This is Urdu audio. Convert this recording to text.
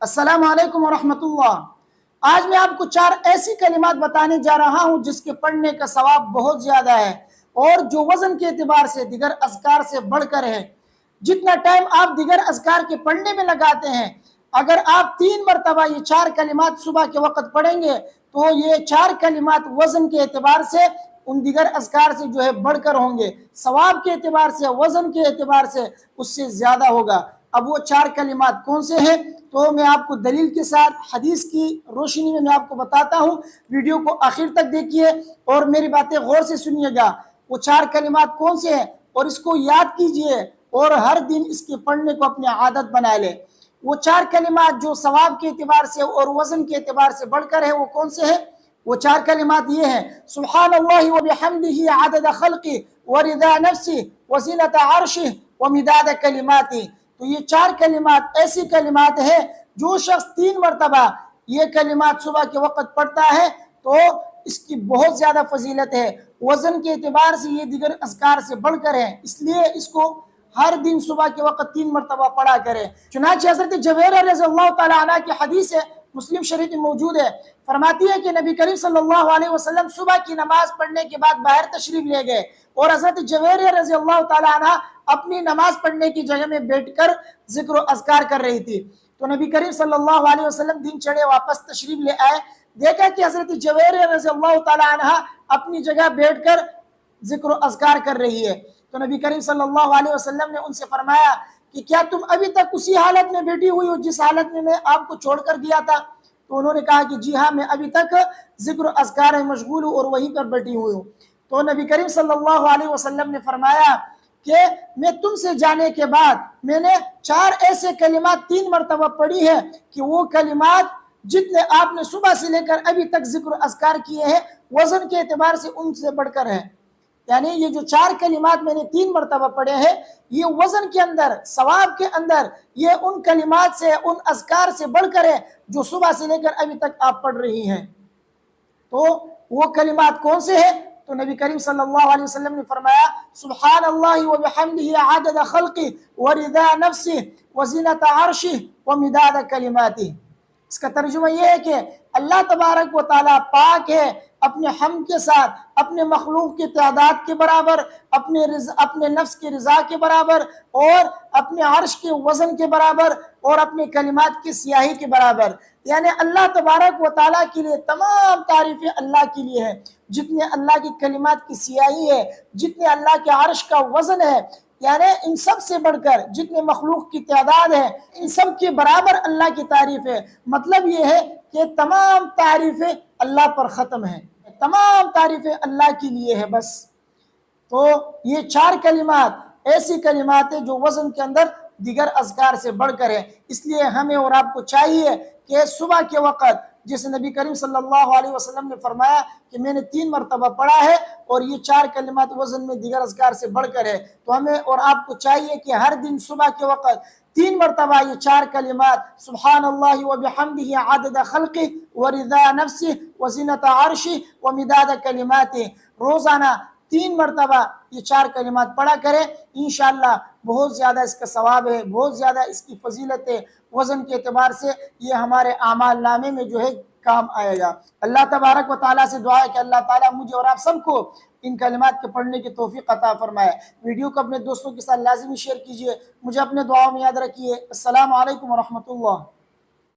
السلام علیکم ورحمۃ اللہ۔ آج میں آپ کو 4 ایسی کلمات بتانے جا رہا ہوں جس کے پڑھنے کا ثواب بہت زیادہ ہے اور جو وزن کے اعتبار سے دیگر اذکار سے بڑھ کر ہے۔ جتنا ٹائم آپ دیگر اذکار کے پڑھنے میں لگاتے ہیں، اگر آپ 3 مرتبہ یہ 4 کلمات صبح کے وقت پڑھیں گے تو یہ 4 کلمات وزن کے اعتبار سے ان دیگر اذکار سے جو ہے بڑھ کر ہوں گے، ثواب کے اعتبار سے، وزن کے اعتبار سے اس سے زیادہ ہوگا۔ اب وہ 4 کلمات کون سے ہیں تو میں آپ کو دلیل کے ساتھ حدیث کی روشنی میں آپ کو بتاتا ہوں۔ ویڈیو کو آخر تک دیکھیے اور میری باتیں غور سے سنیے گا۔ وہ 4 کلمات کون سے ہیں اور اس کو یاد کیجئے اور ہر دن اس کے پڑھنے کو اپنی عادت بنا لے۔ وہ 4 کلمات جو ثواب کے اعتبار سے اور وزن کے اعتبار سے بڑھ کر ہے وہ کون سے ہیں؟ وہ 4 کلمات یہ ہیں: سبحان اللہ وبحمدہ عدد خلقہ ورضا نفسہ وزنۃ عرشہ ومداد کلماتہ۔ تو یہ 4 کلمات ایسی کلمات ہیں جو شخص 3 مرتبہ یہ کلمات صبح کے وقت پڑھتا ہے تو اس کی بہت زیادہ فضیلت ہے، وزن کے اعتبار سے یہ دیگر اذکار سے بڑھ کر ہے، اس لیے اس کو ہر دن صبح کے وقت 3 مرتبہ پڑھا کرے۔ چنانچہ حضرت جبیر رضی اللہ تعالی عنہ کی حدیث ہے، مسلم شریف میں موجود ہے، فرماتی ہے کہ نبی کریم صلی اللہ علیہ وسلم صبح کی نماز پڑھنے کے بعد باہر تشریف لے گئے اور حضرت جبیر رضی اللہ تعالی عنہ اپنی نماز پڑھنے کی جگہ میں بیٹھ کر ذکر و اذکار کر رہی تھی۔ تو نبی کریم صلی اللہ علیہ وسلم دن چڑھے واپس تشریف لے آئے، دیکھا کہ حضرت جبیر رضی اللہ تعالی عنہ اپنی جگہ بیٹھ کر ذکر و اذکار کر رہی ہے۔ تو نبی کریم صلی اللہ علیہ وسلم نے ان سے فرمایا کہ کیا تم ابھی تک اسی حالت میں بیٹھی ہوئی ہو جس حالت میں میں آپ کو چھوڑ کر گیا تھا؟ تو انہوں نے کہا کہ جی ہاں، میں ابھی تک ذکر و اذکار میں مشغول ہوں اور وہیں پر بیٹھی ہوئی ہوں۔ تو نبی کریم صلی اللہ علیہ وسلم نے فرمایا کہ میں تم سے جانے کے بعد میں نے 4 ایسے کلمات 3 مرتبہ پڑھی ہے کہ وہ کلمات جتنے آپ نے صبح سے لے کر ابھی تک ذکر و اذکار کیے ہیں وزن کے اعتبار سے ان سے بڑھ کر ہیں۔ یعنی یہ جو 4 کلمات میں نے 3 مرتبہ پڑھے ہیں یہ وزن کے اندر، ثواب کے اندر، یہ ان کلمات سے، ان اذکار سے بڑھ کر ہے جو صبح سے لے کر ابھی تک آپ پڑھ رہی ہیں۔ تو وہ کلمات کون سے ہیں؟ تو نبی کریم صلی اللہ علیہ وسلم نے فرمایا سبحان اللہ وبحمدہ عدد خلقہ ورضا نفسہ وزنۃ عرشہ ومداد کلماتہ۔ اس کا ترجمہ یہ ہے کہ اللہ تبارک و تعالیٰ پاک ہے، اپنے حمد کے ساتھ، اپنے مخلوق کی تعداد کے برابر، اپنے نفس کی رضا کے برابر اور اپنے عرش کے وزن کے برابر اور اپنے کلمات کی سیاہی کے برابر۔ یعنی اللہ تبارک و تعالیٰ کے لیے تمام تعریفیں اللہ کے لیے ہیں، جتنے اللہ کی کلمات کی سیاہی ہے، جتنے اللہ کے عرش کا وزن ہے، یعنی ان سب سے بڑھ کر جتنے مخلوق کی تعداد ہے ان سب کے برابر اللہ کی تعریف ہے۔ مطلب یہ ہے کہ تمام تعریفیں اللہ پر ختم ہیں، تمام تعریفیں اللہ کے لیے ہے بس۔ تو یہ 4 کلمات ایسی کلمات ہیں جو وزن کے اندر دیگر اذکار سے بڑھ کر ہے، اس لیے ہمیں اور آپ کو چاہیے کہ صبح کے وقت جس نبی کریم صلی اللہ علیہ وسلم نے فرمایا کہ میں نے 3 مرتبہ پڑھا ہے اور یہ 4 کلمات وزن میں دیگر اذکار سے بڑھ کر ہے، تو ہمیں اور آپ کو چاہیے کہ ہر دن صبح کے وقت 3 مرتبہ یہ 4 کلمات سبحان اللہ وبحمدہ عدد خلقہ ورضا نفسہ وزنۃ عرشہ ومداد کلماتہ، روزانہ 3 مرتبہ یہ 4 کلمات پڑھا کریں، انشاءاللہ بہت زیادہ اس کا ثواب ہے، بہت زیادہ اس کی فضیلت ہے، وزن کے اعتبار سے یہ ہمارے اعمال نامے میں جو ہے کام آئے گا۔ اللہ تبارک و تعالیٰ سے دعا ہے کہ اللہ تعالیٰ مجھے اور آپ سب کو ان کلمات کے پڑھنے کی توفیق عطا فرمائے۔ ویڈیو کو اپنے دوستوں کے ساتھ لازمی شیئر کیجئے، مجھے اپنے دعاؤں میں یاد رکھیے۔ السلام علیکم ورحمۃ اللہ۔